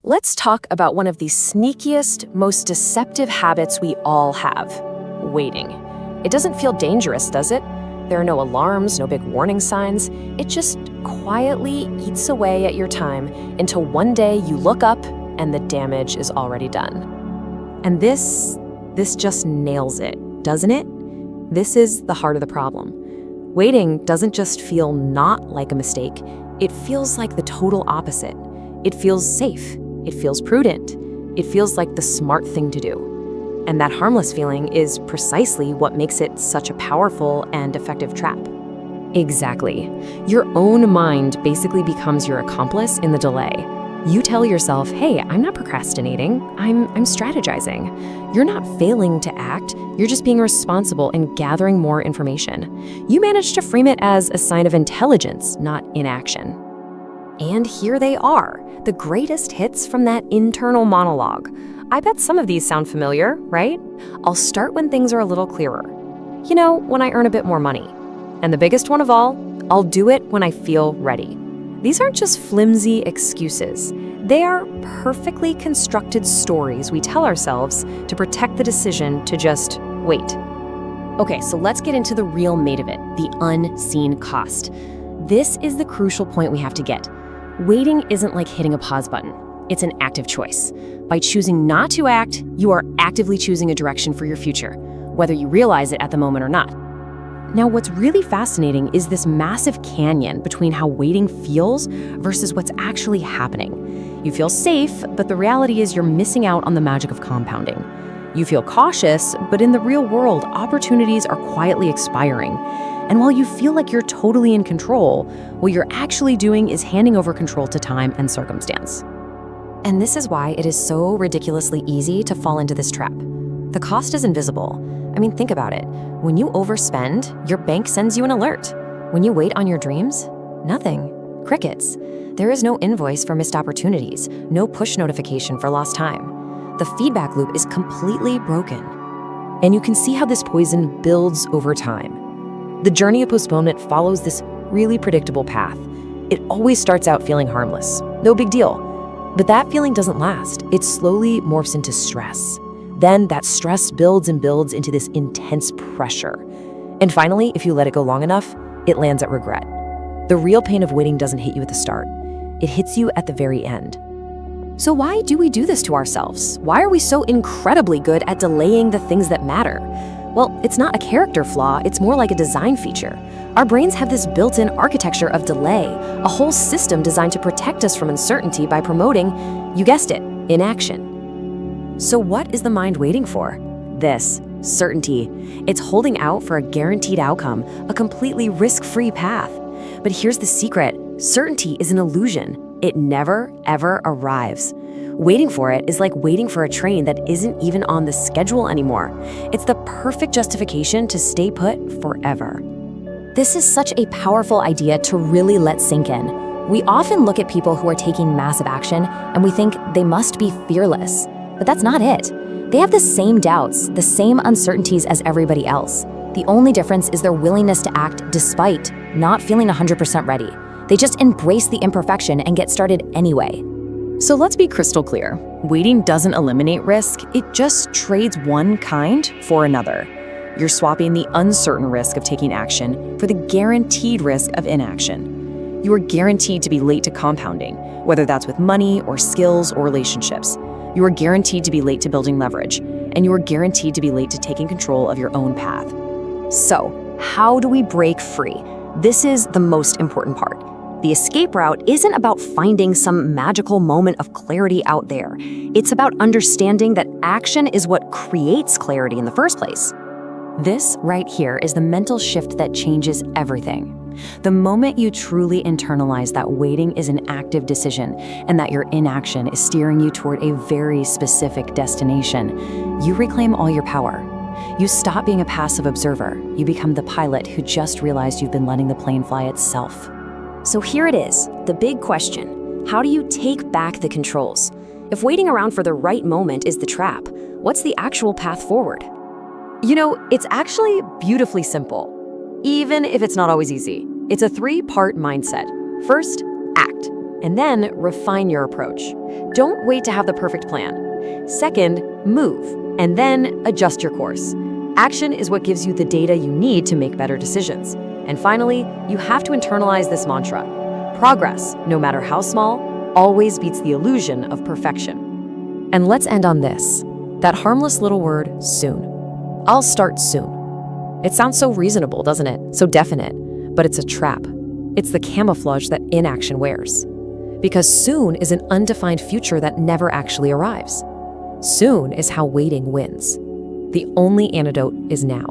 Let's talk about one of the sneakiest, most deceptive habits we all have: waiting. It doesn't feel dangerous, does it? There are no alarms, no big warning signs. It just quietly eats away at your time until one day you look up and the damage is already done. And this just nails it, doesn't it? This is the heart of the problem. Waiting doesn't just feel not like a mistake, it feels like the total opposite. It feels safe, it feels prudent, it feels like the smart thing to do. And that harmless feeling is precisely what makes it such a powerful and effective trap. Exactly. Your own mind basically becomes your accomplice in the delay. You tell yourself, hey, I'm not procrastinating, I'm strategizing. You're not failing to act, you're just being responsible and gathering more information. You manage to frame it as a sign of intelligence, not inaction. And here they are, the greatest hits from that internal monologue. I bet some of these sound familiar, right? I'll start when things are a little clearer. You know, when I earn a bit more money. And the biggest one of all, I'll do it when I feel ready. These aren't just flimsy excuses. They are perfectly constructed stories we tell ourselves to protect the decision to just wait. Okay, so let's get into the real meat of it, the unseen cost. This is the crucial point we have to get. Waiting isn't like hitting a pause button. It's an active choice. By choosing not to act, you are actively choosing a direction for your future, whether you realize it at the moment or not. Now, what's really fascinating is this massive canyon between how waiting feels versus what's actually happening. You feel safe, but the reality is you're missing out on the magic of compounding. You feel cautious, but in the real world, opportunities are quietly expiring. And while you feel like you're totally in control, what you're actually doing is handing over control to time and circumstance. And this is why it is so ridiculously easy to fall into this trap. The cost is invisible. I mean, think about it. When you overspend, your bank sends you an alert. When you wait on your dreams, nothing. Crickets. There is no invoice for missed opportunities, no push notification for lost time. The feedback loop is completely broken. And you can see how this poison builds over time. The journey of postponement follows this really predictable path. It always starts out feeling harmless. No big deal. But that feeling doesn't last. It slowly morphs into stress. Then that stress builds and builds into this intense pressure. And finally, if you let it go long enough, it lands at regret. The real pain of waiting doesn't hit you at the start. It hits you at the very end. So why do we do this to ourselves? Why are we so incredibly good at delaying the things that matter? Well, it's not a character flaw, it's more like a design feature. Our brains have this built-in architecture of delay, a whole system designed to protect us from uncertainty by promoting, you guessed it, inaction. So what is the mind waiting for? This, certainty. It's holding out for a guaranteed outcome, a completely risk-free path. But here's the secret. Certainty is an illusion. It never, ever arrives. Waiting for it is like waiting for a train that isn't even on the schedule anymore. It's the perfect justification to stay put forever. This is such a powerful idea to really let sink in. We often look at people who are taking massive action and we think they must be fearless. But that's not it. They have the same doubts, the same uncertainties as everybody else. The only difference is their willingness to act despite not feeling 100% ready. They just embrace the imperfection and get started anyway. So let's be crystal clear. Waiting doesn't eliminate risk, it just trades one kind for another. You're swapping the uncertain risk of taking action for the guaranteed risk of inaction. You are guaranteed to be late to compounding, whether that's with money or skills or relationships. You are guaranteed to be late to building leverage, and you are guaranteed to be late to taking control of your own path. So, how do we break free? This is the most important part. The escape route isn't about finding some magical moment of clarity out there. It's about understanding that action is what creates clarity in the first place. This right here is the mental shift that changes everything. The moment you truly internalize that waiting is an active decision and that your inaction is steering you toward a very specific destination, you reclaim all your power. You stop being a passive observer. You become the pilot who just realized you've been letting the plane fly itself. So here it is, the big question. How do you take back the controls? If waiting around for the right moment is the trap, what's the actual path forward? You know, it's actually beautifully simple, even if it's not always easy. It's a 3-part mindset. First, act. And then refine your approach. Don't wait to have the perfect plan. Second, move, and then adjust your course. Action is what gives you the data you need to make better decisions. And finally, you have to internalize this mantra. Progress, no matter how small, always beats the illusion of perfection. And let's end on this, that harmless little word, soon. I'll start soon. It sounds so reasonable, doesn't it? So definite, but it's a trap. It's the camouflage that inaction wears. Because soon is an undefined future that never actually arrives. Soon is how waiting wins. The only antidote is now.